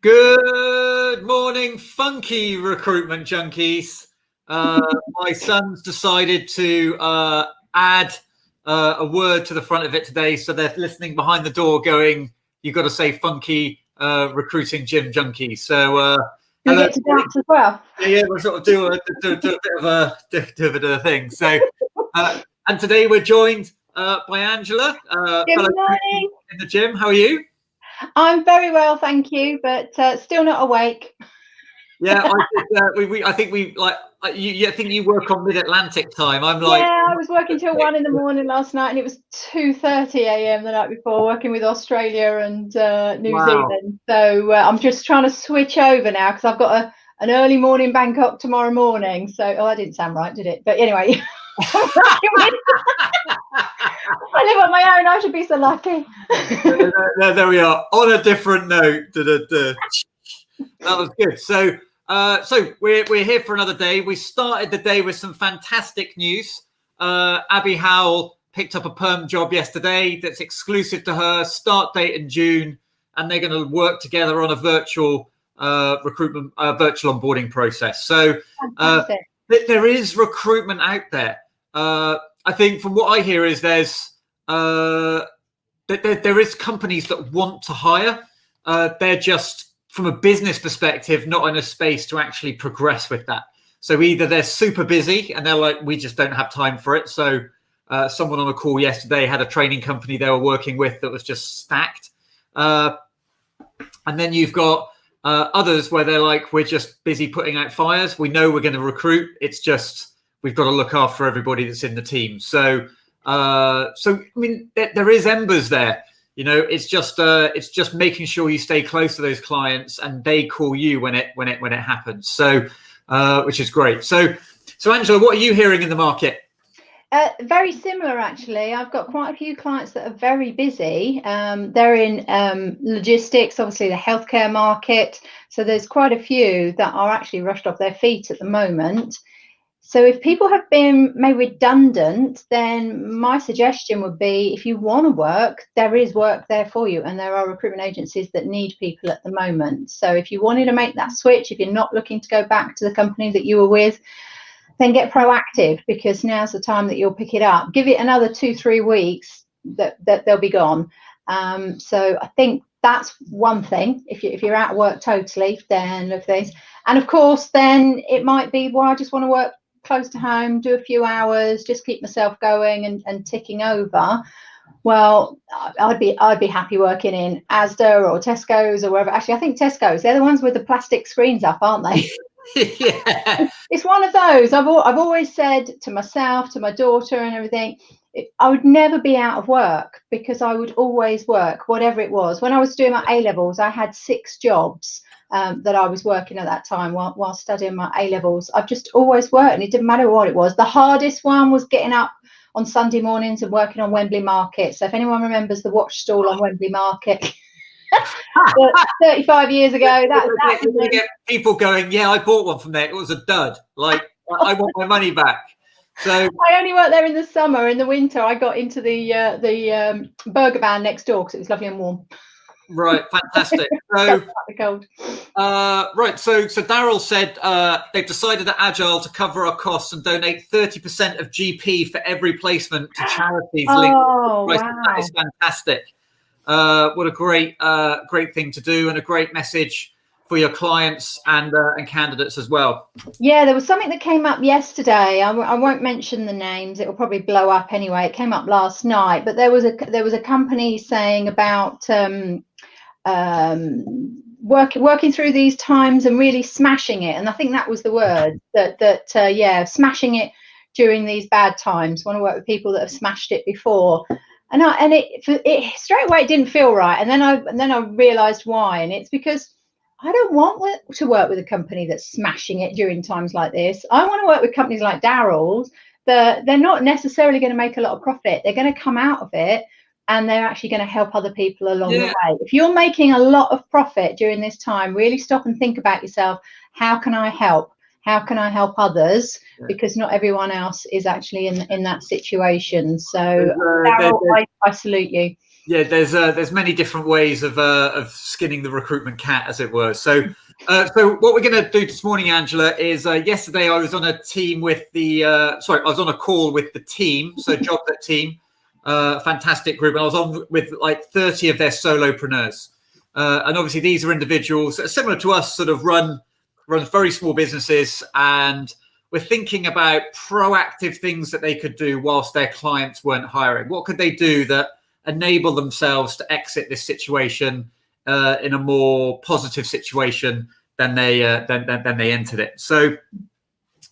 Good morning, funky recruitment junkies. My son's decided to add a word to the front of it today, so they're listening behind the door going, you've got to say funky recruiting gym junkies. So you get to dance as well. Yeah, we'll sort of do a bit of a thing. So and today we're joined by Angela, Good morning. in the gym. How are you? I'm very well, thank you, but still not awake. Yeah, I think we like you. I think you work on mid-Atlantic time. I'm like, yeah, I was working till 1 in the morning last night, and it was 2:30 a.m. the night before, working with Australia and New Zealand. So I'm just trying to switch over now because I've got an early morning Bangkok tomorrow morning. So that didn't sound right, did it? But anyway. I live on my own. I should be so lucky. there we are. On a different note, that was good. So we're here for another day. We started the day with some fantastic news. Abby Howell picked up a perm job yesterday that's exclusive to her. Start date in June, and they're going to work together on a virtual recruitment, virtual onboarding process. So there is recruitment out there. I think from what I hear is there is companies that want to hire. They're just, from a business perspective, not in a space to actually progress with that. So either they're super busy and they're like, we just don't have time for it. So someone on a call yesterday had a training company they were working with that was just stacked. And then you've got others where they're like, we're just busy putting out fires. We know we're going to recruit. It's just, we've got to look after everybody that's in the team. So I mean, there is embers there. You know, it's just making sure you stay close to those clients and they call you when it happens. So, which is great. So Angela, what are you hearing in the market? Very similar, actually. I've got quite a few clients that are very busy. They're in logistics, obviously the healthcare market. So there's quite a few that are actually rushed off their feet at the moment. So if people have been made redundant, then my suggestion would be, if you want to work, there is work there for you. And there are recruitment agencies that need people at the moment. So if you wanted to make that switch, if you're not looking to go back to the company that you were with, then get proactive, because now's the time that you'll pick it up. Give it another 2-3 weeks that they'll be gone. So I think that's one thing. If you're out of work totally, then look at this. And of course, then it might be, well, I just want to work close to home, do a few hours, just keep myself going and ticking over. Well, I'd be happy working in Asda or Tesco's or wherever. Actually, I think Tesco's, they're the ones with the plastic screens up, aren't they? Yeah, it's one of those. I've always said to myself, to my daughter and everything, I would never be out of work, because I would always work, whatever it was. When I was doing my A-levels, I had 6 jobs that I was working at that time while studying my A-levels. I've just always worked, and it didn't matter what it was. The hardest one was getting up on Sunday mornings and working on Wembley Market. So if anyone remembers the watch stall on Wembley Market 35 years ago, that get people going, yeah, I bought one from there. It was a dud. Like, I want my money back. So I only worked there in the summer. In the winter, I got into the burger van next door because it was lovely and warm. Right, fantastic. So right, so Daryl said they've decided at Agile to cover our costs and donate 30% of GP for every placement to charities. Oh, wow. That is fantastic. What a great thing to do, and a great message for your clients and candidates as well. Yeah, there was something that came up yesterday. I won't mention the names. It will probably blow up anyway. It came up last night, but there was a company saying about working through these times and really smashing it. And I think that was the word, that smashing it during these bad times. Want to work with people that have smashed it before. And it straight away, it didn't feel right. And then I realized why. And it's because I don't want to work with a company that's smashing it during times like this. I want to work with companies like Daryl's, that they're not necessarily going to make a lot of profit. They're going to come out of it, and they're actually going to help other people along the way. If you're making a lot of profit during this time, really stop and think about yourself. How can I help? How can I help others? Because not everyone else is actually in that situation. So Daryl, I salute you. Yeah, there's many different ways of skinning the recruitment cat, as it were. So what we're going to do this morning, Angela, is yesterday I was on a team with I was on a call with the team. So JobTech team, fantastic group, and I was on with like 30 of their solopreneurs, and obviously these are individuals that are similar to us, sort of run very small businesses, and we're thinking about proactive things that they could do whilst their clients weren't hiring. What could they do that enable themselves to exit this situation in a more positive situation than they entered it. So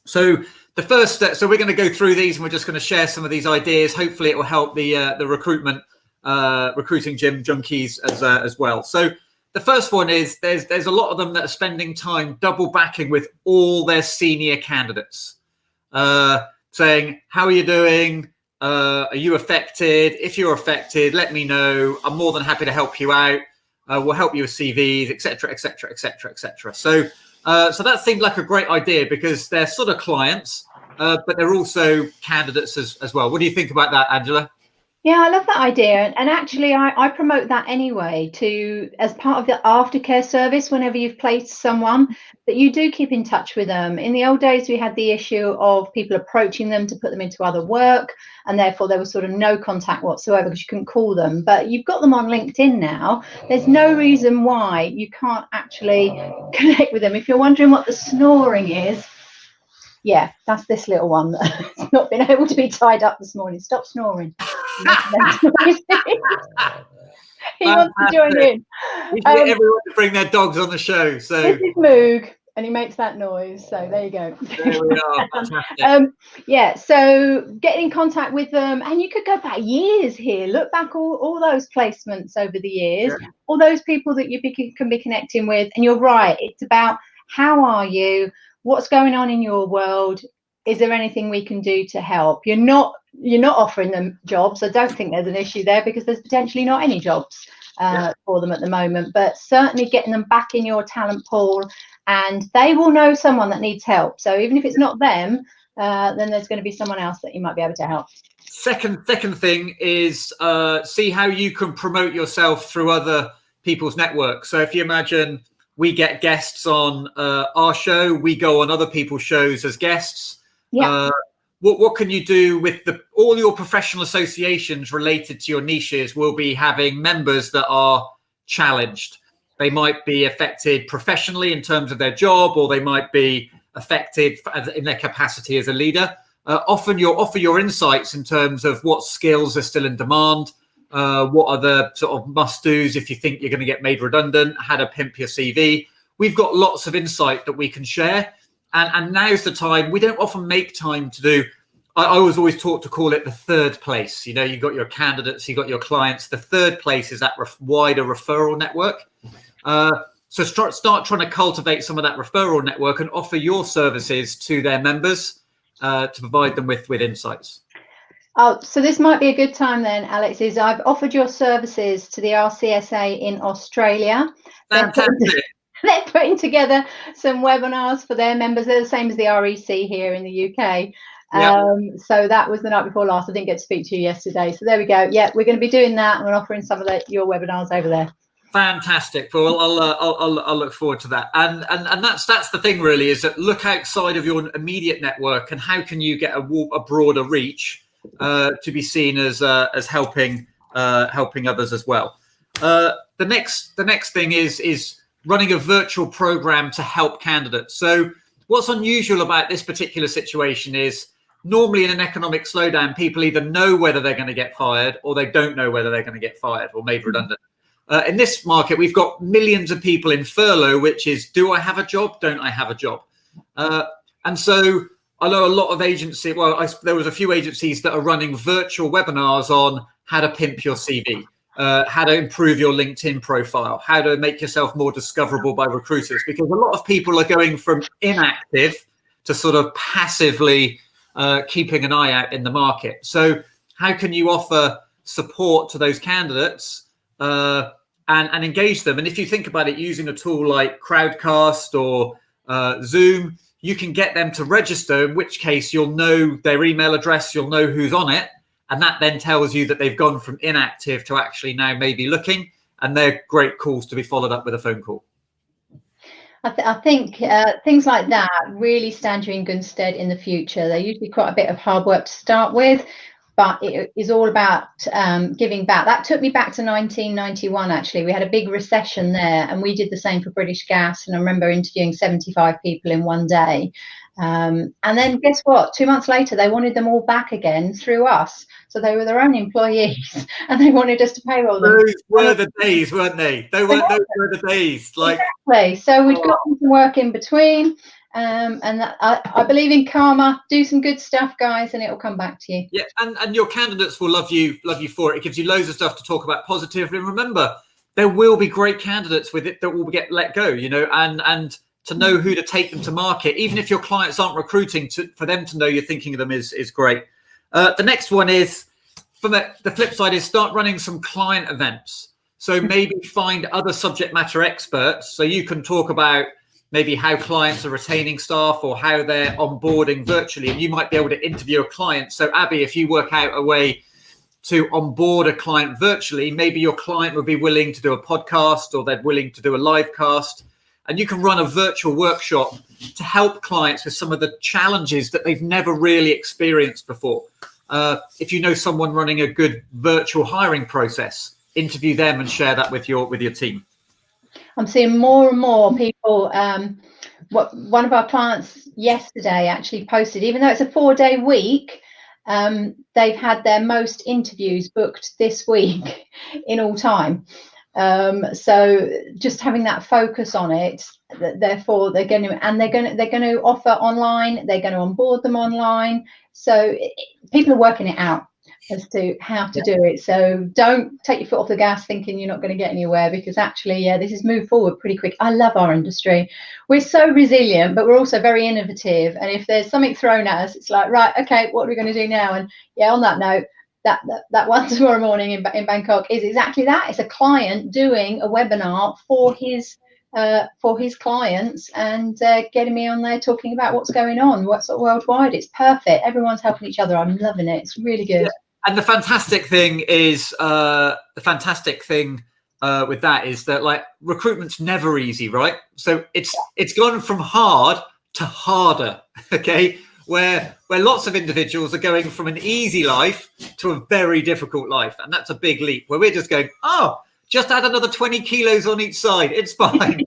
the first step. So we're going to go through these, and we're just going to share some of these ideas. Hopefully, it will help the recruiting gym junkies as well. So the first one is there's a lot of them that are spending time double backing with all their senior candidates, saying, "How are you doing? Are you affected? If you're affected, let me know. I'm more than happy to help you out. We'll help you with CVs, etc., etc., etc., etc." So that seemed like a great idea because they're sort of clients, but they're also candidates as well. What do you think about that, Angela? Yeah, I love that idea. And actually, I promote that anyway, as part of the aftercare service, whenever you've placed someone, that you do keep in touch with them. In the old days, we had the issue of people approaching them to put them into other work, and therefore there was sort of no contact whatsoever because you couldn't call them. But you've got them on LinkedIn now. There's no reason why you can't actually connect with them. If you're wondering what the snoring is, yeah, that's this little one that's not been able to be tied up this morning. Stop snoring. He wants to join in. We can get everyone to bring their dogs on the show. So this is Moog, and he makes that noise. So there you go. There we are. Fantastic. Yeah, so get in contact with them, and you could go back years here. Look back all those placements over the years, all those people that you can be connecting with. And you're right, it's about how are you, what's going on in your world. Is there anything we can do to help? You're not offering them jobs. I don't think there's an issue there because there's potentially not any jobs for them at the moment, but certainly getting them back in your talent pool, and they will know someone that needs help. So even if it's not them, then there's going to be someone else that you might be able to help. Second thing is see how you can promote yourself through other people's networks. So if you imagine we get guests on our show, we go on other people's shows as guests. Yeah. What can you do with all your professional associations related to your niches will be having members that are challenged. They might be affected professionally in terms of their job, or they might be affected in their capacity as a leader. Often you'll offer your insights in terms of what skills are still in demand, what are the sort of must-dos if you think you're going to get made redundant, how to pimp your CV. We've got lots of insight that we can share. And now's the time. We don't often make time to do. I was always taught to call it the third place. You know, you've got your candidates, you've got your clients. The third place is that wider referral network. So start trying to cultivate some of that referral network and offer your services to their members to provide them with insights. Oh, so this might be a good time then, Alex, is I've offered your services to the RCSA in Australia. Fantastic. They're putting together some webinars for their members. They're the same as the REC here in the UK. So that was the night before last. I didn't get to speak to you yesterday. So there we go. Yeah, we're going to be doing that, and we're offering some of your webinars over there. Fantastic. Well, I'll look forward to that. And that's the thing really, is that look outside of your immediate network and how can you get a broader reach to be seen as helping others as well. The next thing is running a virtual program to help candidates. So what's unusual about this particular situation is normally in an economic slowdown, people either know whether they're going to get fired or they don't know whether they're going to get fired or made redundant. In this market, we've got millions of people in furlough, which is, do I have a job? Don't I have a job? And so I know a lot of agencies, there was a few agencies that are running virtual webinars on how to pimp your CV. How to improve your LinkedIn profile, how to make yourself more discoverable by recruiters, because a lot of people are going from inactive to sort of passively keeping an eye out in the market. So how can you offer support to those candidates and engage them? And if you think about it, using a tool like Crowdcast or Zoom, you can get them to register, in which case you'll know their email address, you'll know who's on it, And that then tells you that they've gone from inactive to actually now maybe looking, and they're great calls to be followed up with a phone call. I think things like that really stand you in good stead in the future. They're usually quite a bit of hard work to start with, but it is all about giving back. That took me back to 1991, actually. We had a big recession there, and we did the same for British Gas. And I remember interviewing 75 people in one day. And then guess what? 2 months later, they wanted them all back again through us. So they were their own employees, and they wanted us to payroll them. Those were the days, weren't they? Those were the days. Like, exactly. So we've got some work in between. And I believe in karma. Do some good stuff, guys, and it will come back to you. Yeah, and your candidates will love you for it. It gives you loads of stuff to talk about positively. And remember, there will be great candidates with it that will get let go, and to know who to take them to market, even if your clients aren't recruiting, for them to know you're thinking of them is great. The next one is, from the flip side, is start running some client events. So maybe find other subject matter experts so you can talk about maybe how clients are retaining staff or how they're onboarding virtually, and you might be able to interview a client. So Abby, if you work out a way to onboard a client virtually, maybe your client would be willing to do a podcast, or they're willing to do a live cast, and you can run a virtual workshop to help clients with some of the challenges that they've never really experienced before. If you know someone running a good virtual hiring process, interview them and share that with your team. I'm seeing more and more people. One of our clients yesterday actually posted, even though it's a 4-day week, they've had their most interviews booked this week in all time. So just having that focus on it, therefore they're going to offer online. They're going to onboard them online. So people are working it out as to how to do it. So don't take your foot off the gas thinking you're not going to get anywhere, because actually, this has moved forward pretty quick. I love our industry. We're so resilient, but we're also very innovative. And if there's something thrown at us, it's like, right, okay, what are we going to do now? And on that note, that one tomorrow morning in Bangkok is exactly that. It's a client doing a webinar for his clients, and getting me on there talking about what's going on, what's worldwide. It's perfect. Everyone's helping each other. I'm loving it. It's really good. Yeah. And the fantastic thing is, with that is that, like, recruitment's never easy, right? So it's gone from hard to harder, okay? Where lots of individuals are going from an easy life to a very difficult life, and that's a big leap. Where we're just going, just add another 20 kilos on each side. It's fine.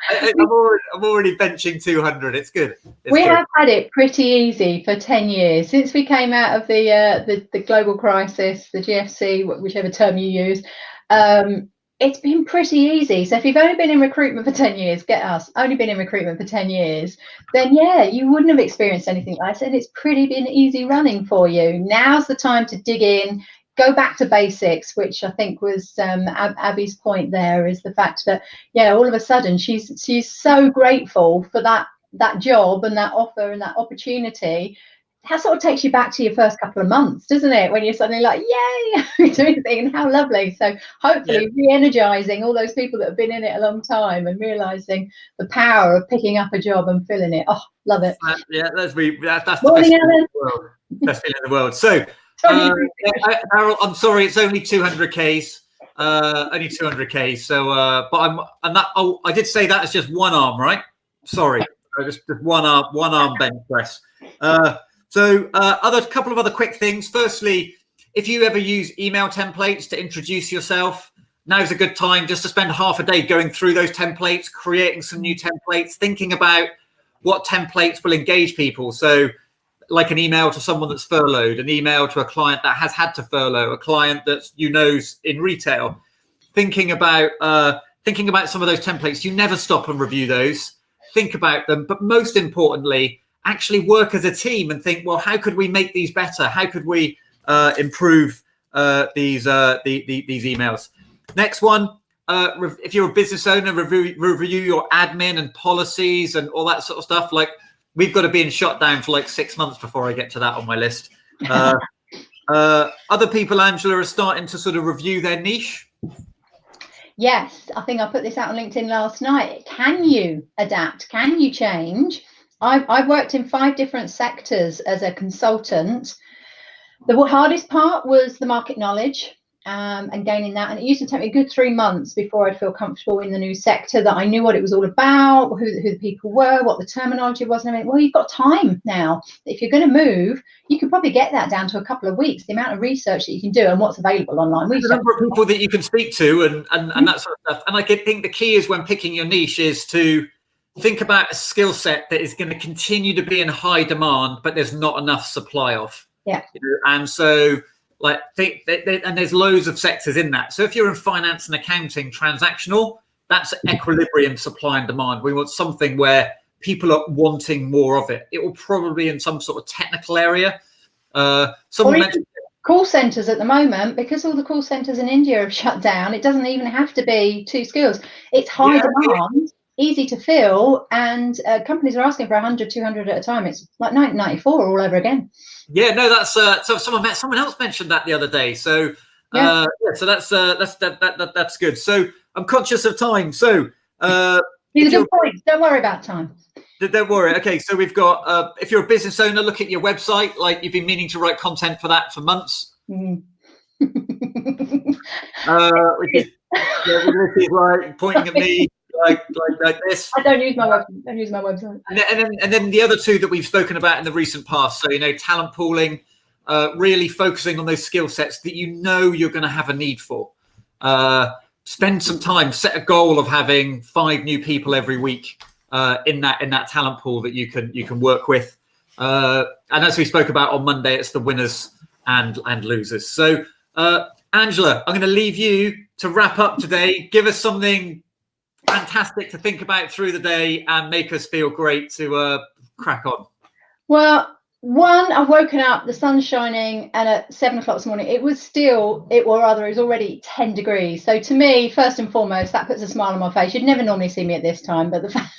I'm already benching 200. It's good. We have had it pretty easy for 10 years since we came out of the global crisis, the GFC, whichever term you use. It's been pretty easy. So if you've only been in recruitment for 10 years, get us, only been in recruitment for 10 years, then you wouldn't have experienced anything like that. And it's pretty been easy running for you. Now's the time to dig in. Go back to basics, which I think was Abby's point there, is the fact that, all of a sudden she's so grateful for that job and that offer and that opportunity. That sort of takes you back to your first couple of months, doesn't it? When you're suddenly like, yay, we're doing things, how lovely. So hopefully re-energizing all those people that have been in it a long time and realizing the power of picking up a job and filling it. Oh, love it. That's the best feeling in the world. Best feeling in the world. So, Carol, I'm sorry, it's only 200Ks. Only 200K. So, I did say that is just one arm, right? Sorry, just one arm bench press. Couple of other quick things. Firstly, if you ever use email templates to introduce yourself, now's a good time just to spend half a day going through those templates, creating some new templates, thinking about what templates will engage people. So, like an email to someone that's furloughed, an email to a client that has had to furlough, a client that's in retail. Thinking about some of those templates. You never stop and review those. Think about them, but most importantly, actually work as a team and think, well, how could we make these better? How could we improve these emails? Next one, if you're a business owner, review your admin and policies and all that sort of stuff. Like, we've got to be in shutdown for like 6 months before I get to that on my list. Other people, Angela, are starting to sort of review their niche. Yes, I think I put this out on LinkedIn last night. Can you adapt? Can you change? I've worked in 5 different sectors as a consultant. The hardest part was the market knowledge and gaining that. And it used to take me a good 3 months before I'd feel comfortable in the new sector, that I knew what it was all about, who the people were, what the terminology was. And I mean, well, you've got time now. If you're going to move, you can probably get that down to a couple of weeks, the amount of research that you can do and what's available online. There's a number of people that you can speak to and that sort of stuff. And I think the key is when picking your niche is to think about a skill set that is going to continue to be in high demand, but there's not enough supply of. Yeah. And so, like, and there's loads of sectors in that. So if you're in finance and accounting, transactional, that's equilibrium, supply and demand. We want something where people are wanting more of it. It will probably in some sort of technical area. Someone mentioned call centers at the moment, because all the call centers in India have shut down. It doesn't even have to be 2 skills. It's high demand, easy to fill, and companies are asking for 100, 200 at a time. It's like 1994 all over again. Yeah, no, that's so someone else mentioned that the other day. So so that's good. So I'm conscious of time. So these are good points. Don't worry about time. Don't worry. Okay, so we've got if you're a business owner, look at your website. Like, you've been meaning to write content for that for months. Which is like pointing at me like this. I don't use my website. Don't use my website. And then the other two that we've spoken about in the recent past. So, talent pooling, really focusing on those skill sets that you're going to have a need for. Spend some time, set a goal of having 5 new people every week in that talent pool that you can work with. And as we spoke about on Monday, it's the winners and losers. So, Angela, I'm going to leave you to wrap up today. Give us something fantastic to think about through the day and make us feel great to crack on. Well, one, I've woken up, the sun's shining, and at 7 o'clock this morning, it was already 10 degrees. So to me, first and foremost, that puts a smile on my face. You'd never normally see me at this time, but the fact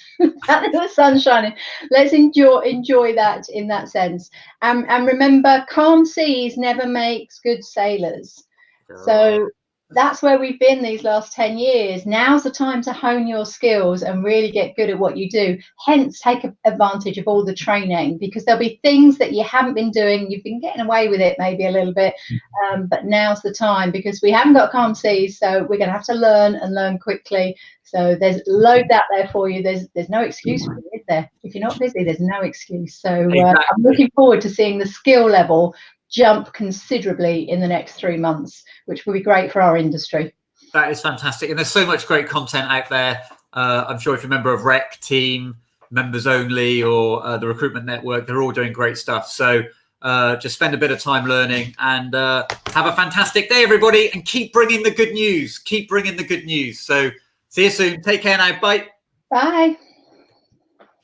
that the sun's shining, let's enjoy that in that sense. And remember, calm seas never makes good sailors. So that's where we've been these last 10 years. Now's the time to hone your skills and really get good at what you do. Hence, take advantage of all the training, because there'll be things that you haven't been doing. You've been getting away with it maybe a little bit, but now's the time, because we haven't got calm seas. So we're going to have to learn quickly. So there's loads out there for you. There's no excuse for you, is there? If you're not busy, there's no excuse. So I'm looking forward to seeing the skill level jump considerably in the next 3 months, which will be great for our industry. That is fantastic. And there's so much great content out there. I'm sure if you're a member of Rec Team, Members Only, or the Recruitment Network, they're all doing great stuff. So just spend a bit of time learning, and have a fantastic day, everybody, and keep bringing the good news. So see you soon. Take care now. Bye. Bye.